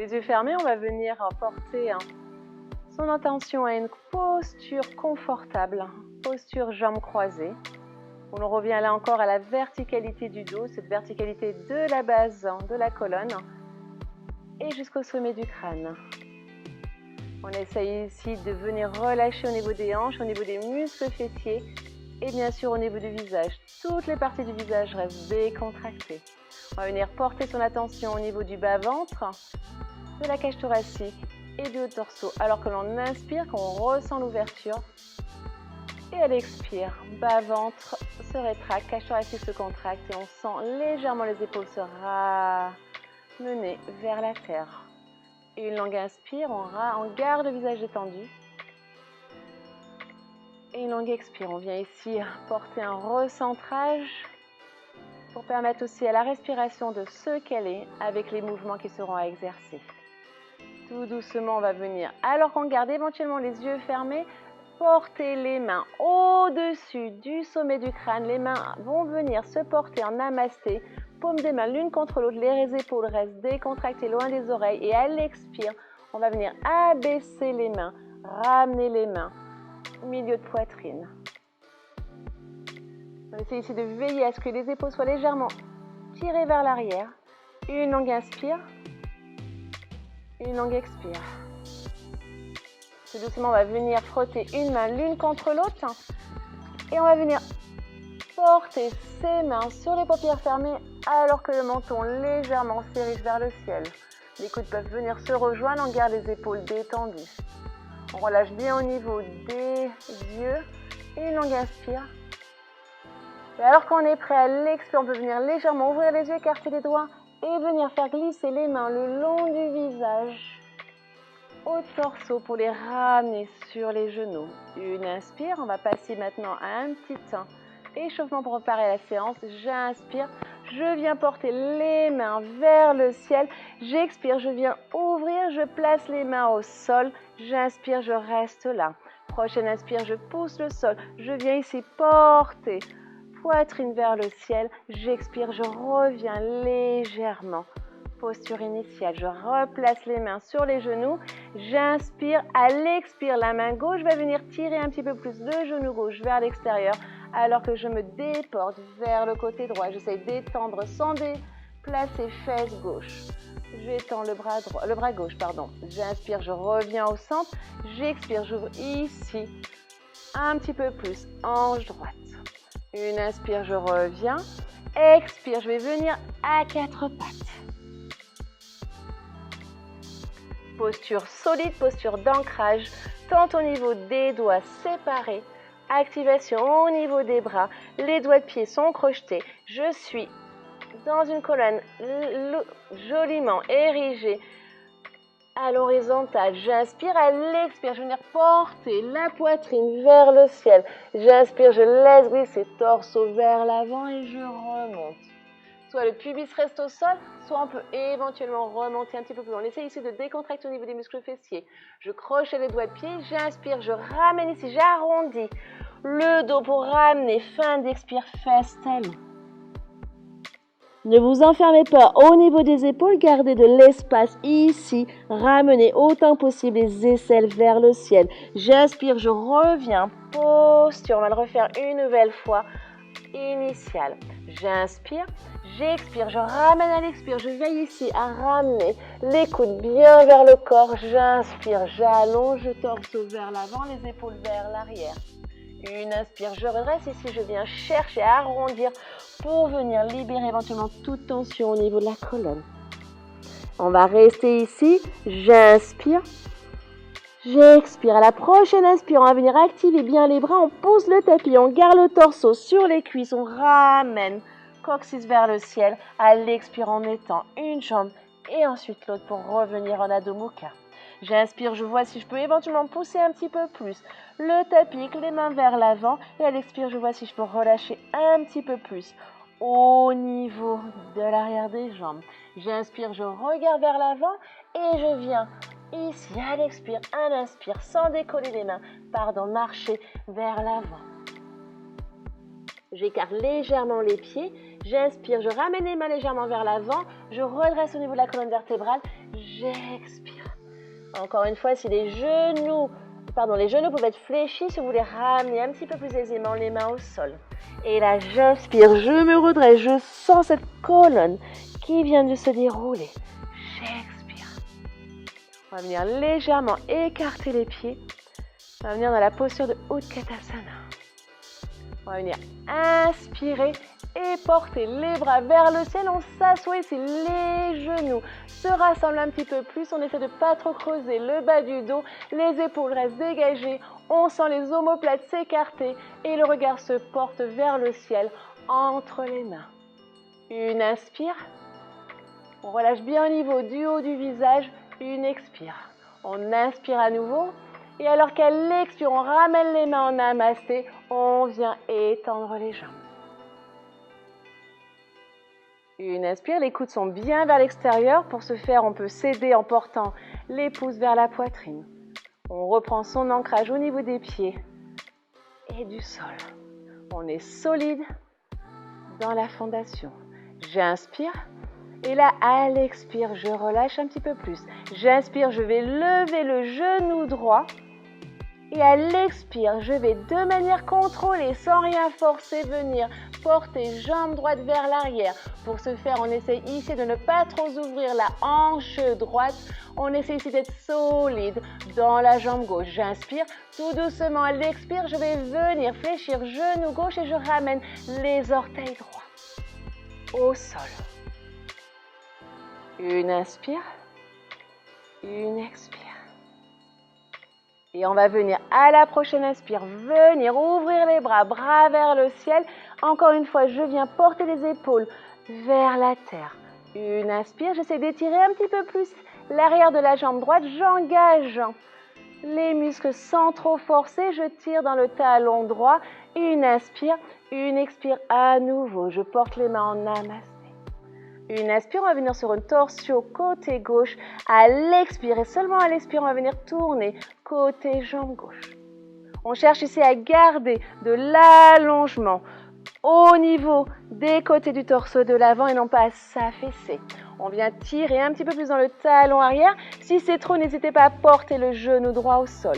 Les yeux fermés, on va venir porter son attention à une posture confortable, posture jambes croisées. On revient là encore à la verticalité du dos, cette verticalité de la base de la colonne et jusqu'au sommet du crâne. On essaye ici de venir relâcher au niveau des hanches, au niveau des muscles fessiers et bien sûr au niveau du visage. Toutes les parties du visage restent décontractées. On va venir porter son attention au niveau du bas-ventre, de la cage thoracique et du haut torse. Alors que l'on inspire, qu'on ressent l'ouverture. Et à l'expire, bas-ventre se rétracte, cage thoracique se contracte et on sent légèrement les épaules se ramener vers la terre. Et une longue inspire, on garde le visage détendu. Et une longue expire, on vient ici porter un recentrage pour permettre aussi à la respiration de se caler avec les mouvements qui seront à exercer. Tout doucement, on va venir, alors qu'on garde éventuellement les yeux fermés, porter les mains au-dessus du sommet du crâne. Les mains vont venir se porter en namasté, paumes des mains l'une contre l'autre, les épaules restent décontractées loin des oreilles. Et à l'expire, on va venir abaisser les mains, ramener les mains au milieu de poitrine. On essaie ici de veiller à ce que les épaules soient légèrement tirées vers l'arrière. Une longue inspire, une longue expire. Tout doucement, on va venir frotter une main l'une contre l'autre et on va venir porter ses mains sur les paupières fermées alors que le menton légèrement s'érige vers le ciel. Les coudes peuvent venir se rejoindre, on garde les épaules détendues. On relâche bien au niveau des yeux et une longue inspire. Et alors qu'on est prêt à l'expire, on peut venir légèrement ouvrir les yeux, écarter les doigts et venir faire glisser les mains le long du visage au torse pour les ramener sur les genoux. Une inspire, on va passer maintenant à un petit échauffement pour préparer la séance. J'inspire, je viens porter les mains vers le ciel. J'expire, je viens ouvrir, je place les mains au sol. J'inspire, je reste là. Prochaine inspire, je pousse le sol. Je viens ici porter poitrine vers le ciel. J'expire, je reviens légèrement. Posture initiale, je replace les mains sur les genoux. J'inspire, à l'expire, la main gauche va venir tirer un petit peu plus le genou gauche vers l'extérieur alors que je me déporte vers le côté droit. J'essaie d'étendre sans déplacer fesse gauche. J'étends le bras gauche. J'inspire, je reviens au centre. J'expire, j'ouvre ici un petit peu plus, hanche droite. Une inspire, je reviens. Expire, je vais venir à quatre pattes. Posture solide, posture d'ancrage, tant au niveau des doigts séparés. Activation au niveau des bras. Les doigts de pied sont crochetés. Je suis dans une colonne joliment érigée à l'horizontale. J'inspire, à l'expire, je vais venir porter la poitrine vers le ciel. J'inspire, je laisse glisser torse vers l'avant et je remonte. Soit le pubis reste au sol, soit on peut éventuellement remonter un petit peu plus. On essaie ici de décontracter au niveau des muscles fessiers. Je croche les doigts de pied, j'inspire, je ramène ici, j'arrondis le dos pour ramener. Fin d'expire, fesse talon. Ne vous enfermez pas au niveau des épaules, gardez de l'espace ici. Ramenez autant possible les aisselles vers le ciel. J'inspire, je reviens, posture. On va le refaire une nouvelle fois. Initiale. J'inspire, j'expire, je ramène à l'expire, je veille ici à ramener les coudes bien vers le corps. J'inspire, j'allonge le torse vers l'avant, les épaules vers l'arrière. Une inspire, je redresse ici, je viens chercher à arrondir pour venir libérer éventuellement toute tension au niveau de la colonne. On va rester ici, j'inspire, j'expire. À la prochaine inspire, on va venir activer bien les bras, on pose le tapis, on garde le torse sur les cuisses, on ramène coccyx vers le ciel. À l'expire, on étend une jambe et ensuite l'autre pour revenir en Adho Mukha. J'inspire, je vois si je peux éventuellement pousser un petit peu plus le tapis avec les mains vers l'avant. Et à l'expire, je vois si je peux relâcher un petit peu plus au niveau de l'arrière des jambes. J'inspire, je regarde vers l'avant et je viens ici à l'expire, un inspire sans décoller les mains. Marcher vers l'avant. J'écarte légèrement les pieds, j'inspire, je ramène les mains légèrement vers l'avant, je redresse au niveau de la colonne vertébrale, j'expire. Encore une fois, si les genoux peuvent être fléchis, si vous voulez ramener un petit peu plus aisément les mains au sol. Et là, j'inspire, je me redresse, je sens cette colonne qui vient de se dérouler. J'expire. On va venir légèrement écarter les pieds. On va venir dans la posture de Utkatasana. On va venir inspirer et porter les bras vers le ciel. On s'assoit ici, les genoux se rassemblent un petit peu plus. On essaie de ne pas trop creuser le bas du dos. Les épaules restent dégagées. On sent les omoplates s'écarter et le regard se porte vers le ciel entre les mains. Une inspire. On relâche bien au niveau du haut du visage. Une expire. On inspire à nouveau. Et alors qu'à l'expire, on ramène les mains en namasté, on vient étendre les jambes. Une inspire, les coudes sont bien vers l'extérieur. Pour ce faire, on peut s'aider en portant les pouces vers la poitrine. On reprend son ancrage au niveau des pieds et du sol. On est solide dans la fondation. J'inspire. Et là, à l'expire, je relâche un petit peu plus. J'inspire, je vais lever le genou droit. Et à l'expire, je vais de manière contrôlée, sans rien forcer, venir porter jambe droite vers l'arrière. Pour ce faire, on essaie ici de ne pas trop ouvrir la hanche droite. On essaie ici d'être solide dans la jambe gauche. J'inspire, tout doucement à l'expire, je vais venir fléchir genou gauche et je ramène les orteils droits au sol. Une inspire, une expire. Et on va venir à la prochaine inspire, venir ouvrir les bras, bras vers le ciel. Encore une fois, je viens porter les épaules vers la terre. Une inspire, j'essaie d'étirer un petit peu plus l'arrière de la jambe droite. J'engage les muscles sans trop forcer. Je tire dans le talon droit. Une inspire, une expire à nouveau. Je porte les mains en namasté. Une inspire, on va venir sur une torsion côté gauche. À l'expire, et seulement à l'expire, on va venir tourner côté jambe gauche. On cherche ici à garder de l'allongement au niveau des côtés du torse de l'avant et non pas à s'affaisser. On vient tirer un petit peu plus dans le talon arrière. Si c'est trop, n'hésitez pas à porter le genou droit au sol.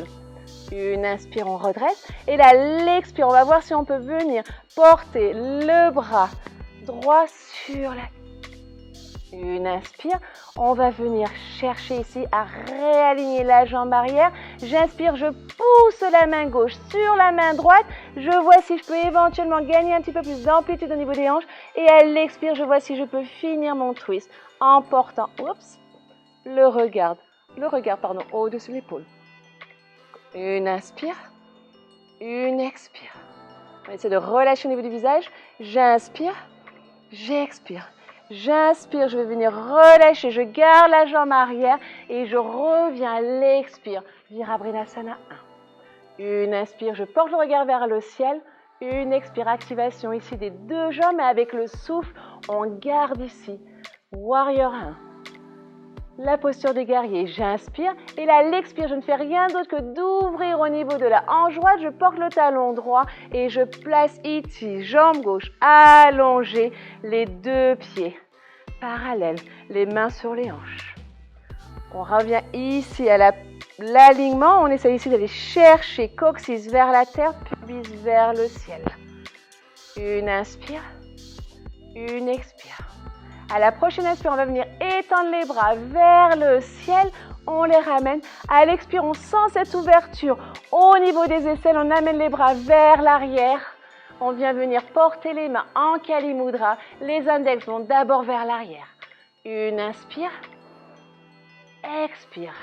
Une inspire, on redresse. Et là, l'expire, on va voir si on peut venir porter le bras droit sur la tête. Une inspire, on va venir chercher ici à réaligner la jambe arrière. J'inspire, je pousse la main gauche sur la main droite. Je vois si je peux éventuellement gagner un petit peu plus d'amplitude au niveau des hanches. Et à l'expire, je vois si je peux finir mon twist en portant le regard au-dessus de l'épaule. Une inspire, une expire. On va essayer de relâcher au niveau du visage. J'inspire, j'expire. J'inspire, je vais venir relâcher, je garde la jambe arrière et je reviens à l'expire. Virabhadrasana 1. Une inspire, je porte le regard vers le ciel. Une expire, activation ici des deux jambes, mais avec le souffle, on garde ici. Warrior 1. La posture des guerriers, j'inspire. Et là, l'expire, je ne fais rien d'autre que d'ouvrir au niveau de la hanche droite. Je porte le talon droit et je place ici, jambe gauche allongée, les deux pieds parallèles, les mains sur les hanches. On revient ici à l'alignement. On essaie ici d'aller chercher coccyx vers la terre, pubis vers le ciel. Une inspire, une expire. À la prochaine inspire, on va venir étendre les bras vers le ciel. On les ramène. À l'expire, on sent cette ouverture au niveau des aisselles. On amène les bras vers l'arrière. On vient venir porter les mains en Kali Mudra. Les index vont d'abord vers l'arrière. Une inspire. Expire.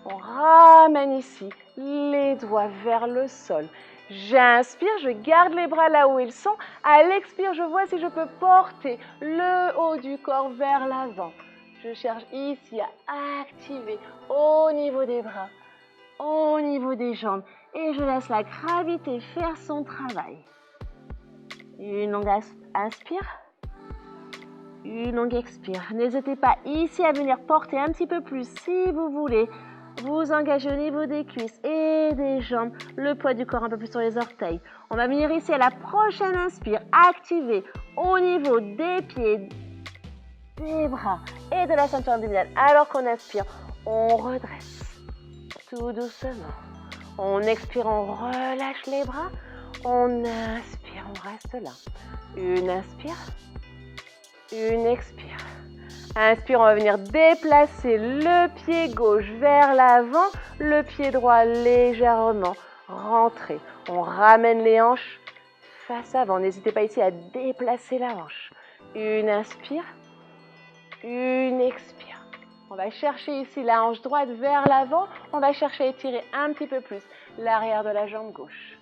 On ramène ici les doigts vers le sol. J'inspire, je garde les bras là où ils sont. À l'expire, je vois si je peux porter le haut du corps vers l'avant. Je cherche ici à activer au niveau des bras, au niveau des jambes. Et je laisse la gravité faire son travail. Une longue inspire. Une longue expire. N'hésitez pas ici à venir porter un petit peu plus si vous voulez. Vous engagez au niveau des cuisses et pied des jambes, le poids du corps un peu plus sur les orteils. On va venir ici à la prochaine inspire, activer au niveau des pieds, des bras et de la ceinture abdominale. Alors qu'on inspire, on redresse tout doucement. On expire, on relâche les bras. On inspire, on reste là. Une inspire, une expire. Inspire, on va venir déplacer le pied gauche vers l'avant, le pied droit légèrement rentré. On ramène les hanches face avant. N'hésitez pas ici à déplacer la hanche. Une inspire, une expire. On va chercher ici la hanche droite vers l'avant. On va chercher à étirer un petit peu plus l'arrière de la jambe gauche.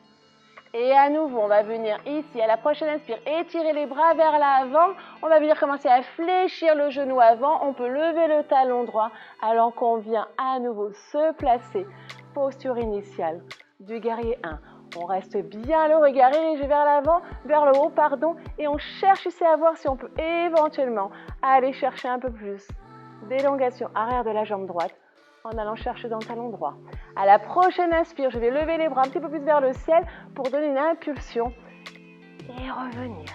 Et à nouveau, on va venir ici, à la prochaine inspire, étirer les bras vers l'avant. On va venir commencer à fléchir le genou avant. On peut lever le talon droit alors qu'on vient à nouveau se placer. Posture initiale du guerrier 1. On reste bien le regard dirigé vers l'avant, vers le haut, pardon. Et on cherche ici à voir si on peut éventuellement aller chercher un peu plus d'élongation arrière de la jambe droite en allant chercher dans le talon droit. À la prochaine inspire, je vais lever les bras un petit peu plus vers le ciel pour donner une impulsion et revenir.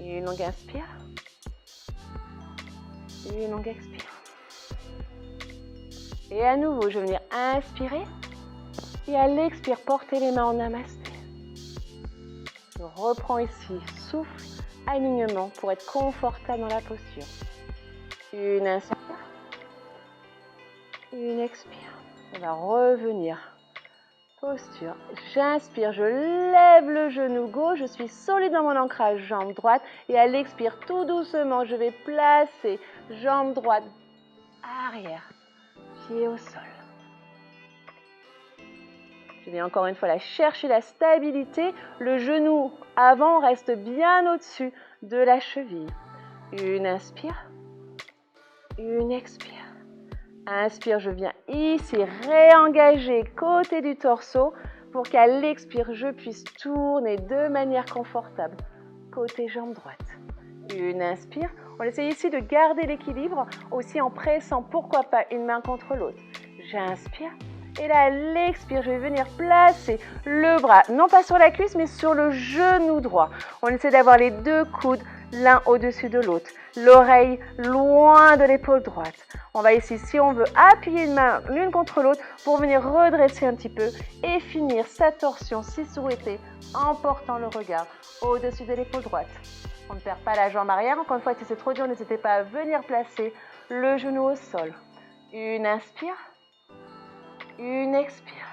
Une longue inspire. Une longue expire. Et à nouveau, je vais venir inspirer et à l'expire, porter les mains en namasté. Je reprends ici, souffle, alignement pour être confortable dans la posture. Une inspire, une expire. On va revenir. Posture. J'inspire, je lève le genou gauche, je suis solide dans mon ancrage, jambe droite. Et à l'expire, tout doucement, je vais placer jambe droite, arrière, pied au sol. Je vais encore une fois là chercher la stabilité. Le genou avant reste bien au-dessus de la cheville. Une inspire. Une expire. Inspire, je viens ici réengager côté du torse pour qu'à l'expire, je puisse tourner de manière confortable côté jambe droite. Une inspire. On essaie ici de garder l'équilibre aussi en pressant, pourquoi pas, une main contre l'autre. J'inspire. Et là, à l'expire, je vais venir placer le bras, non pas sur la cuisse, mais sur le genou droit. On essaie d'avoir les deux coudes l'un au-dessus de l'autre. L'oreille loin de l'épaule droite. On va ici, si on veut, appuyer une main l'une contre l'autre pour venir redresser un petit peu et finir sa torsion si souhaité en portant le regard au-dessus de l'épaule droite. On ne perd pas la jambe arrière. Encore une fois, si c'est trop dur, n'hésitez pas à venir placer le genou au sol. Une inspire. Une expire.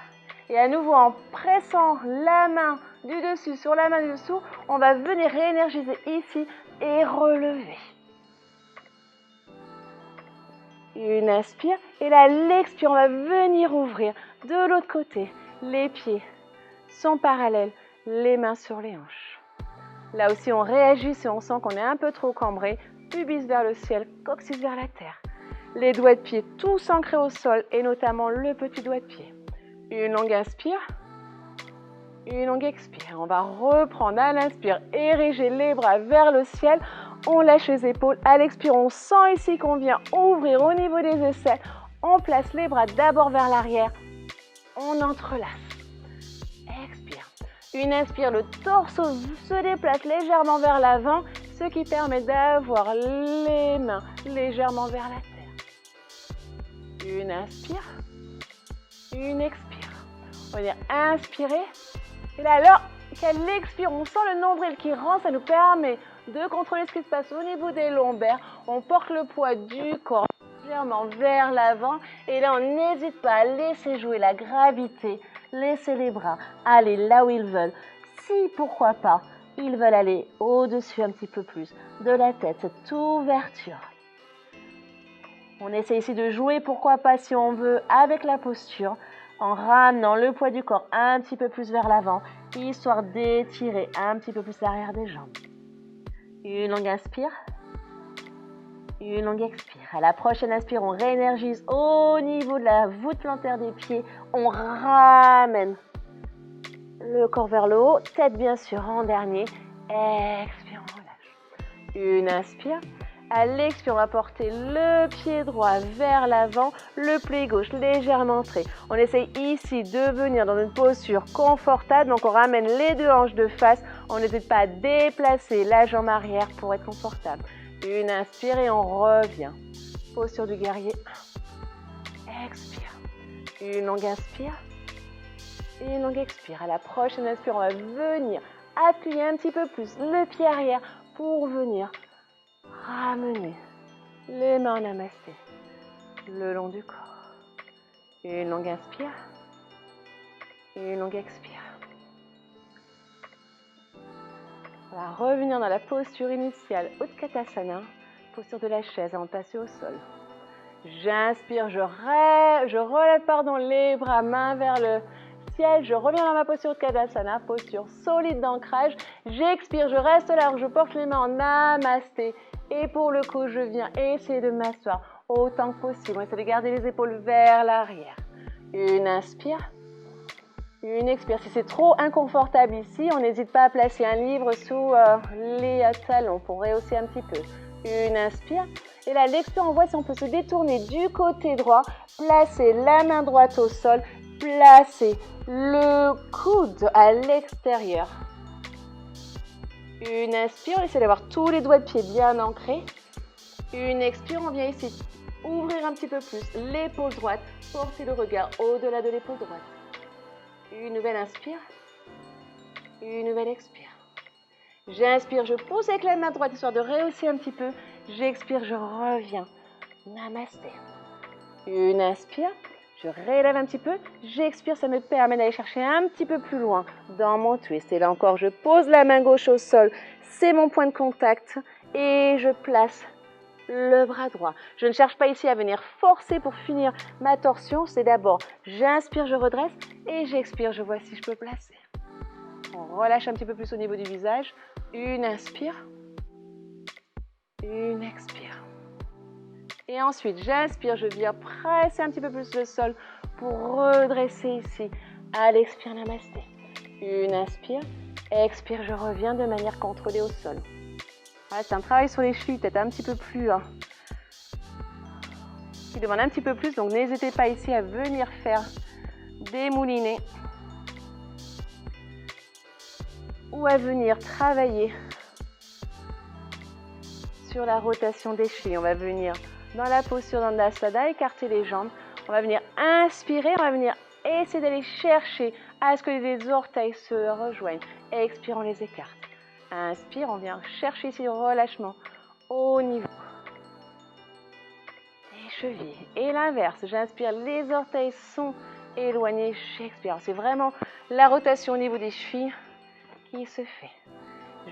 Et à nouveau, en pressant la main du dessus sur la main du dessous, on va venir réénergiser ici et relever. Une inspire. Et là, l'expire, on va venir ouvrir de l'autre côté. Les pieds sont parallèles, les mains sur les hanches. Là aussi, on réagit si on sent qu'on est un peu trop cambré. Pubis vers le ciel, coccyx vers la terre. Les doigts de pied tous ancrés au sol et notamment le petit doigt de pied. Une longue inspire, une longue expire. On va reprendre à l'inspire, ériger les bras vers le ciel. On lâche les épaules. À l'expire, on sent ici qu'on vient ouvrir au niveau des aisselles. On place les bras d'abord vers l'arrière. On entrelace. Expire. Une inspire, le torse se déplace légèrement vers l'avant, ce qui permet d'avoir les mains légèrement vers la terre. Une inspire, une expire. On va venir inspirer. Et là, alors qu'à l'expire, on sent le nombril qui rentre. Ça nous permet de contrôler ce qui se passe au niveau des lombaires. On porte le poids du corps légèrement vers l'avant. Et là, on n'hésite pas à laisser jouer la gravité. Laisser les bras aller là où ils veulent. Si, pourquoi pas, ils veulent aller au-dessus un petit peu plus de la tête. Cette ouverture. On essaie ici de jouer, pourquoi pas, si on veut, avec la posture, en ramenant le poids du corps un petit peu plus vers l'avant, histoire d'étirer un petit peu plus l'arrière des jambes. Une longue inspire, une longue expire. À la prochaine inspire, on réénergise au niveau de la voûte plantaire des pieds. On ramène le corps vers le haut, tête bien sûr en dernier. Expire, on relâche. Une inspire. À l'expire, on va porter le pied droit vers l'avant, le pli gauche légèrement entré. On essaye ici de venir dans une posture confortable. Donc, on ramène les deux hanches de face. On n'hésite pas à déplacer la jambe arrière pour être confortable. Une inspire et on revient. Posture du guerrier. Expire. Une longue inspire. Et une longue expire. À la prochaine inspire, on va venir appuyer un petit peu plus le pied arrière pour venir ramener les mains en namasté le long du corps. Une longue inspire. Une longue expire. On va revenir dans la posture initiale, Utkatasana, posture de la chaise avant de passer au sol. J'inspire, je relève les bras, mains vers le ciel. Je reviens dans ma posture Utkatasana, posture solide d'ancrage. J'expire, je reste large, je porte les mains en namasté. Et pour le coup, je viens essayer de m'asseoir autant que possible. On essaie de garder les épaules vers l'arrière. Une inspire. Une expire. Si c'est trop inconfortable ici, on n'hésite pas à placer un livre sous les talons pour rehausser un petit peu. Une inspire. Et là, l'expire, on voit si on peut se détourner du côté droit, placer la main droite au sol, placer le coude à l'extérieur. Une inspire, on essaie d'avoir tous les doigts de pied bien ancrés. Une expire, on vient ici ouvrir un petit peu plus l'épaule droite, porter le regard au-delà de l'épaule droite. Une nouvelle inspire, une nouvelle expire. J'inspire, je pousse avec la main droite histoire de rehausser un petit peu. J'expire, je reviens. Namasté. Une inspire, je relève un petit peu. J'expire, ça me permet d'aller chercher un petit peu plus loin dans mon twist. Et là encore, je pose la main gauche au sol. C'est mon point de contact. Et je place le bras droit. Je ne cherche pas ici à venir forcer pour finir ma torsion. C'est d'abord, j'inspire, je redresse. Et j'expire, je vois si je peux placer. On relâche un petit peu plus au niveau du visage. Une inspire. Une expire. Et ensuite, j'inspire, je viens presser un petit peu plus le sol pour redresser ici. À l'expire, namasté. Une inspire. Expire, je reviens de manière contrôlée au sol. Voilà, c'est un travail sur les chevilles, peut-être un petit peu plus, qui demande un petit peu plus. Donc, n'hésitez pas ici à venir faire des moulinets ou à venir travailler sur la rotation des chevilles. On va venir dans la posture d'Andasana, écarter les jambes. On va venir inspirer, on va venir essayer d'aller chercher à ce que les orteils se rejoignent. Expire, on les écarte. Inspire, on vient chercher ici le relâchement au niveau des chevilles. Et l'inverse, j'inspire, les orteils sont éloignés, j'expire. C'est vraiment la rotation au niveau des chevilles qui se fait.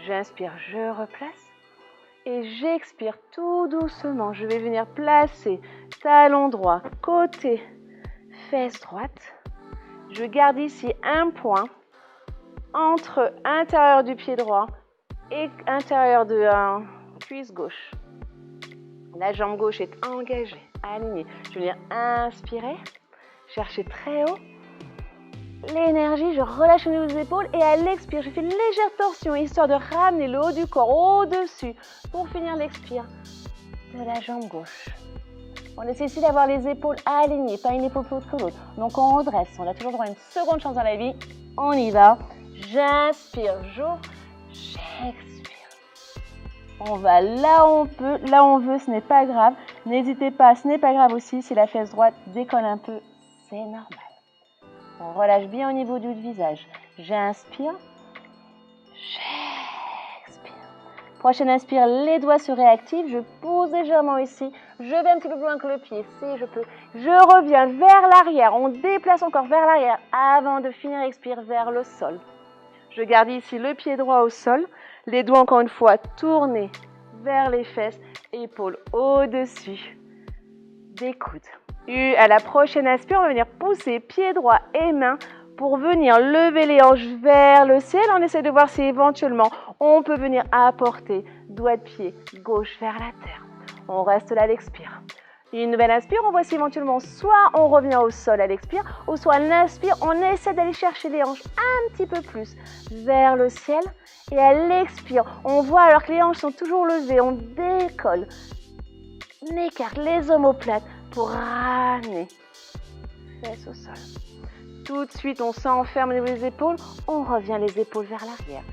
J'inspire, je replace. Et j'expire tout doucement. Je vais venir placer talon droit, côté, fesse droite. Je garde ici un point entre intérieur du pied droit et intérieur de la cuisse gauche. La jambe gauche est engagée, alignée. Je vais venir inspirer, chercher très haut. L'énergie, je relâche au niveau des épaules et à l'expire, je fais une légère torsion histoire de ramener le haut du corps au-dessus pour finir l'expire de la jambe gauche. On essaie ici d'avoir les épaules alignées, pas une épaule plus haute que l'autre. Donc on redresse, on a toujours droit à une seconde chance dans la vie. On y va. J'inspire, j'ouvre, j'expire. On va là où on peut, là où on veut, ce n'est pas grave. N'hésitez pas, ce n'est pas grave aussi si la fesse droite décolle un peu, c'est normal. On relâche bien au niveau du visage. J'inspire. J'expire. Prochaine inspire, les doigts se réactivent. Je pose légèrement ici. Je vais un petit peu plus loin que le pied, si je peux. Je reviens vers l'arrière. On déplace encore vers l'arrière avant de finir. Expire vers le sol. Je garde ici le pied droit au sol. Les doigts, encore une fois, tournés vers les fesses. Épaules au-dessus des coudes. À la prochaine inspire, on va venir pousser pieds droits et mains pour venir lever les hanches vers le ciel. On essaie de voir si éventuellement on peut venir apporter doigt de pied gauche vers la terre. On reste là à l'expire. Une nouvelle inspire, on voit si éventuellement soit on revient au sol à l'expire ou soit à l'inspire, on essaie d'aller chercher les hanches un petit peu plus vers le ciel. Et à l'expire, on voit alors que les hanches sont toujours levées, on décolle On écarte les omoplates pour ramener fesses au sol. Tout de suite, on s'enferme au niveau des épaules. On revient les épaules vers l'arrière.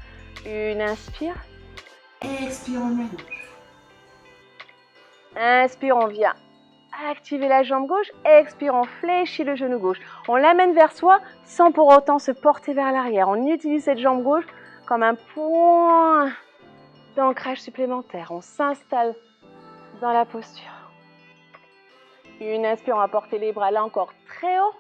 Une inspire. Expire, on allonge. Inspire, on vient activer la jambe gauche. Expire, on fléchit le genou gauche. On l'amène vers soi sans pour autant se porter vers l'arrière. On utilise cette jambe gauche comme un point d'ancrage supplémentaire. On s'installe dans la posture. Une inspire, on va porter les bras là encore très haut.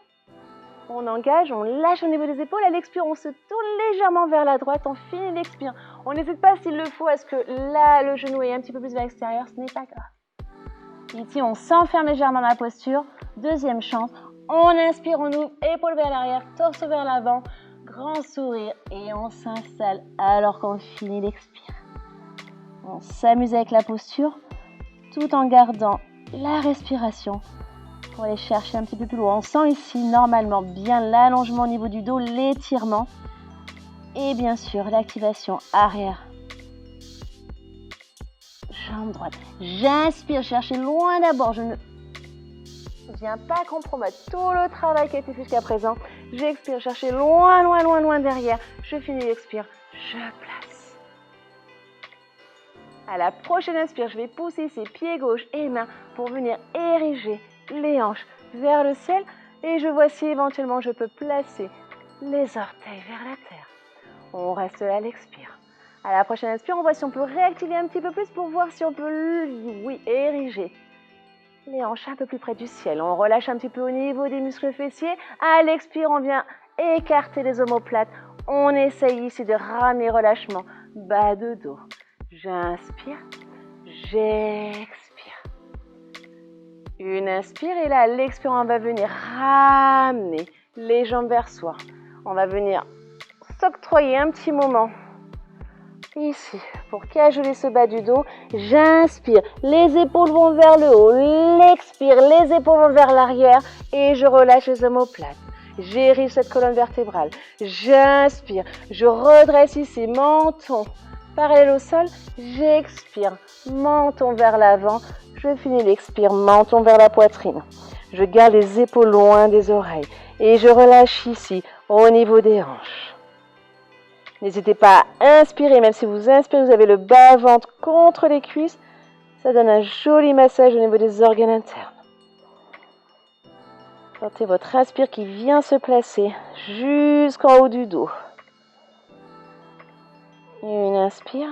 On engage, on lâche au niveau des épaules. À l'expire, on se tourne légèrement vers la droite. On finit l'expire. On n'hésite pas s'il le faut à ce que là, le genou est un petit peu plus vers l'extérieur. Ce n'est pas grave. Ici, on s'enferme légèrement dans la posture. Deuxième chance. On inspire, on ouvre, épaules vers l'arrière, torse vers l'avant. Grand sourire et on s'installe alors qu'on finit l'expire. On s'amuse avec la posture tout en gardant la respiration pour aller chercher un petit peu plus loin. On sent ici normalement bien l'allongement au niveau du dos, l'étirement et bien sûr l'activation arrière. Jambe droite. J'inspire, cherchez loin d'abord. Je ne viens pas compromettre tout le travail qui a été fait jusqu'à présent. J'expire, cherchez loin, loin, loin, loin derrière. Je finis l'expire, je place. À la prochaine inspire, je vais pousser ses pieds gauche et mains pour venir ériger les hanches vers le ciel. Et je vois si éventuellement je peux placer les orteils vers la terre. On reste là à l'expire. À la prochaine inspire, on voit si on peut réactiver un petit peu plus pour voir si on peut, oui, ériger les hanches un peu plus près du ciel. On relâche un petit peu au niveau des muscles fessiers. À l'expire, on vient écarter les omoplates. On essaye ici de ramener relâchement. Bas de dos. J'inspire, j'expire. Une inspire et là, à l'expire, on va venir ramener les jambes vers soi. On va venir s'octroyer un petit moment ici pour cajoler ce bas du dos. J'inspire, les épaules vont vers le haut. L'expire, les épaules vont vers l'arrière et je relâche les omoplates. J'érige cette colonne vertébrale. J'inspire, je redresse ici, menton parallèle au sol. J'expire, menton vers l'avant. Je finis l'expire, menton vers la poitrine. Je garde les épaules loin des oreilles et je relâche ici au niveau des hanches. N'hésitez pas à inspirer, même si vous inspirez, vous avez le bas-ventre contre les cuisses. Ça donne un joli massage au niveau des organes internes. Sentez votre inspire qui vient se placer jusqu'en haut du dos. Une inspire.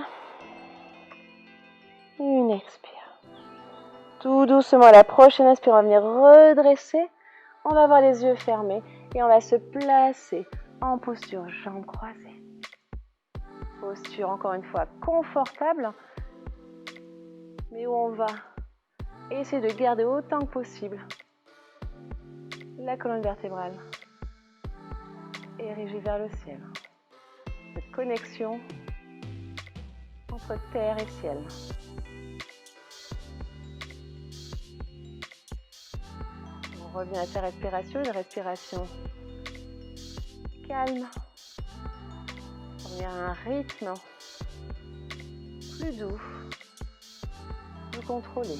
Une expire. Tout doucement, la prochaine inspire, on va venir redresser. On va avoir les yeux fermés et on va se placer en posture jambes croisées. Posture, encore une fois, confortable, mais où on va essayer de garder autant que possible la colonne vertébrale érigée vers le ciel. Cette connexion entre terre et ciel. On revient à sa respiration, une respiration calme. On y a un rythme plus doux, plus contrôlé.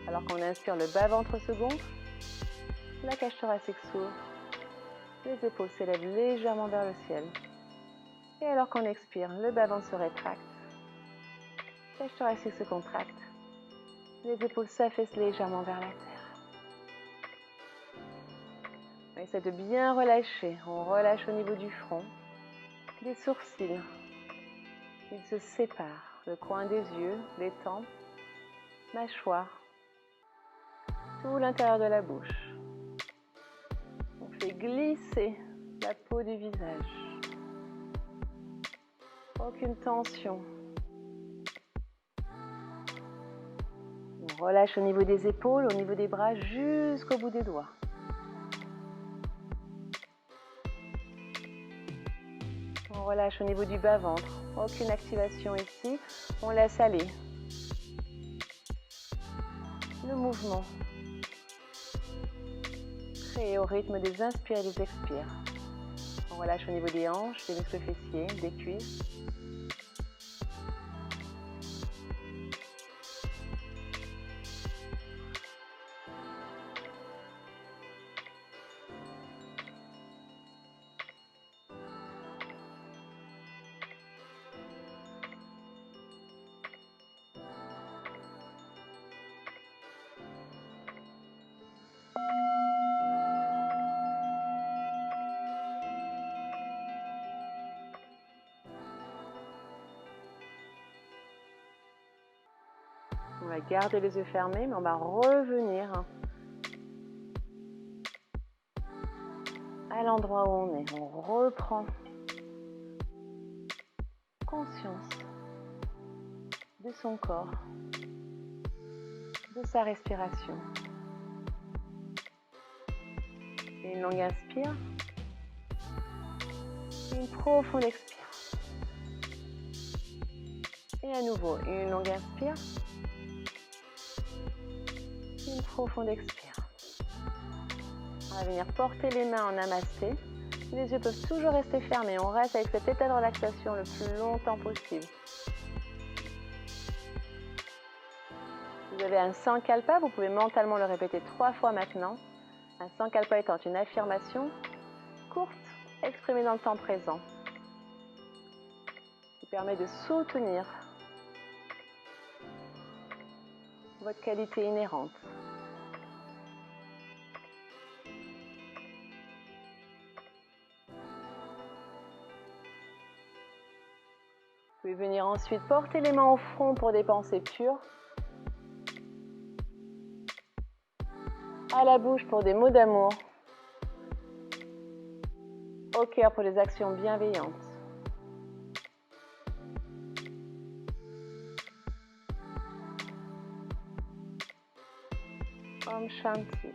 Alors qu'on inspire, le bas-ventre se gonfle, la cage thoracique s'ouvre, les épaules s'élèvent légèrement vers le ciel. Et alors qu'on expire, le bas-ventre se rétracte, la cage thoracique se contracte, les épaules s'affaissent légèrement vers la terre. On essaie de bien relâcher, on relâche au niveau du front. Les sourcils, ils se séparent, le coin des yeux, les tempes, mâchoire, tout l'intérieur de la bouche. On fait glisser la peau du visage. Aucune tension. On relâche au niveau des épaules, au niveau des bras, jusqu'au bout des doigts. On relâche au niveau du bas-ventre. Aucune activation ici. On laisse aller le mouvement créé au rythme des inspires et des expires. On relâche au niveau des hanches, des muscles fessiers, des cuisses. On va garder les yeux fermés, mais on va revenir à l'endroit où on est. On reprend conscience de son corps, de sa respiration. Une longue inspire. Une profonde expire. Et à nouveau, une longue inspire. Une profonde expire. On va venir porter les mains en namasté. Les yeux peuvent toujours rester fermés. On reste avec cet état de relaxation le plus longtemps possible. Si vous avez un sankalpa, vous pouvez mentalement le répéter 3 fois maintenant. Un sankalpa étant une affirmation courte, exprimée dans le temps présent, qui permet de soutenir votre qualité inhérente. Vous pouvez venir ensuite porter les mains au front pour des pensées pures. À la bouche pour des mots d'amour. Au cœur pour des actions bienveillantes. Om Shanti.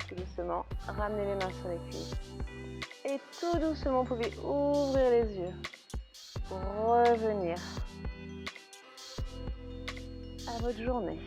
Tout doucement, ramenez les mains sur les cuisses. Et tout doucement, vous pouvez ouvrir les yeux pour revenir à votre journée.